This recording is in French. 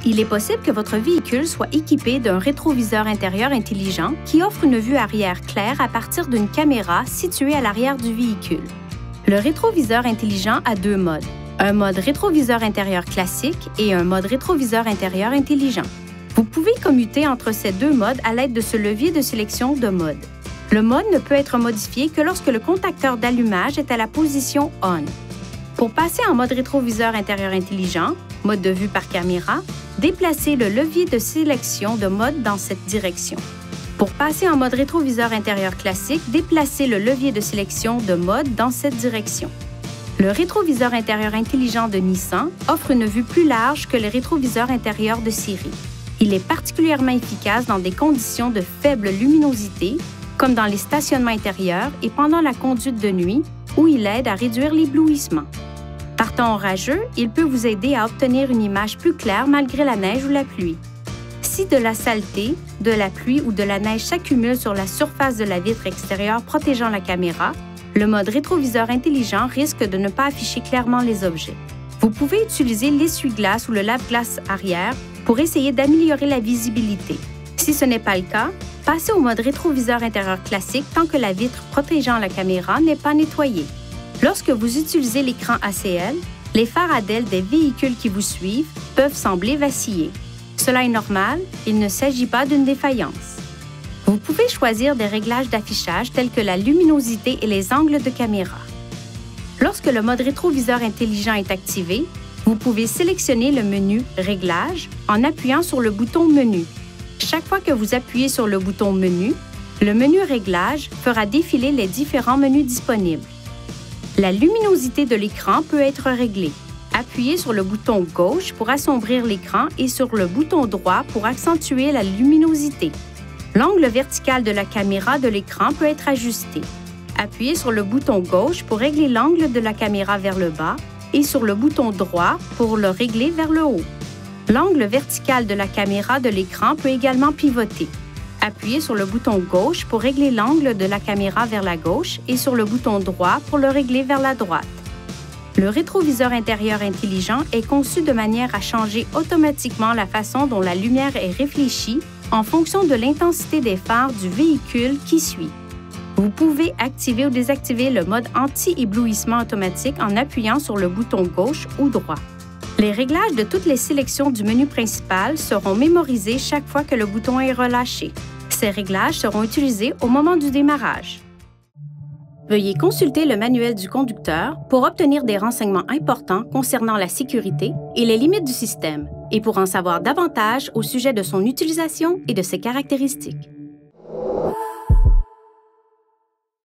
Il est possible que votre véhicule soit équipé d'un rétroviseur intérieur intelligent qui offre une vue arrière claire à partir d'une caméra située à l'arrière du véhicule. Le rétroviseur intelligent a deux modes, un mode rétroviseur intérieur classique et un mode rétroviseur intérieur intelligent. Vous pouvez commuter entre ces deux modes à l'aide de ce levier de sélection de mode. Le mode ne peut être modifié que lorsque le contacteur d'allumage est à la position ON. Pour passer en mode rétroviseur intérieur intelligent, mode de vue par caméra, déplacez le levier de sélection de mode dans cette direction. Pour passer en mode rétroviseur intérieur classique, déplacez le levier de sélection de mode dans cette direction. Le rétroviseur intérieur intelligent de Nissan offre une vue plus large que le rétroviseur intérieur de série. Il est particulièrement efficace dans des conditions de faible luminosité, comme dans les stationnements intérieurs et pendant la conduite de nuit, où il aide à réduire l'éblouissement. Par temps orageux, il peut vous aider à obtenir une image plus claire malgré la neige ou la pluie. Si de la saleté, de la pluie ou de la neige s'accumule sur la surface de la vitre extérieure protégeant la caméra, le mode rétroviseur intelligent risque de ne pas afficher clairement les objets. Vous pouvez utiliser l'essuie-glace ou le lave-glace arrière pour essayer d'améliorer la visibilité. Si ce n'est pas le cas, passez au mode rétroviseur intérieur classique tant que la vitre protégeant la caméra n'est pas nettoyée. Lorsque vous utilisez l'écran ACL, les phares à DEL des véhicules qui vous suivent peuvent sembler vaciller. Cela est normal, il ne s'agit pas d'une défaillance. Vous pouvez choisir des réglages d'affichage tels que la luminosité et les angles de caméra. Lorsque le mode rétroviseur intelligent est activé, vous pouvez sélectionner le menu « Réglages » en appuyant sur le bouton « Menu ». Chaque fois que vous appuyez sur le bouton « Menu », le menu « Réglages » fera défiler les différents menus disponibles. La luminosité de l'écran peut être réglée. Appuyez sur le bouton gauche pour assombrir l'écran et sur le bouton droit pour accentuer la luminosité. L'angle vertical de la caméra de l'écran peut être ajusté. Appuyez sur le bouton gauche pour régler l'angle de la caméra vers le bas et sur le bouton droit pour le régler vers le haut. L'angle vertical de la caméra de l'écran peut également pivoter. Appuyez sur le bouton gauche pour régler l'angle de la caméra vers la gauche et sur le bouton droit pour le régler vers la droite. Le rétroviseur intérieur intelligent est conçu de manière à changer automatiquement la façon dont la lumière est réfléchie en fonction de l'intensité des phares du véhicule qui suit. Vous pouvez activer ou désactiver le mode anti-éblouissement automatique en appuyant sur le bouton gauche ou droit. Les réglages de toutes les sélections du menu principal seront mémorisés chaque fois que le bouton est relâché. Ces réglages seront utilisés au moment du démarrage. Veuillez consulter le manuel du conducteur pour obtenir des renseignements importants concernant la sécurité et les limites du système, et pour en savoir davantage au sujet de son utilisation et de ses caractéristiques.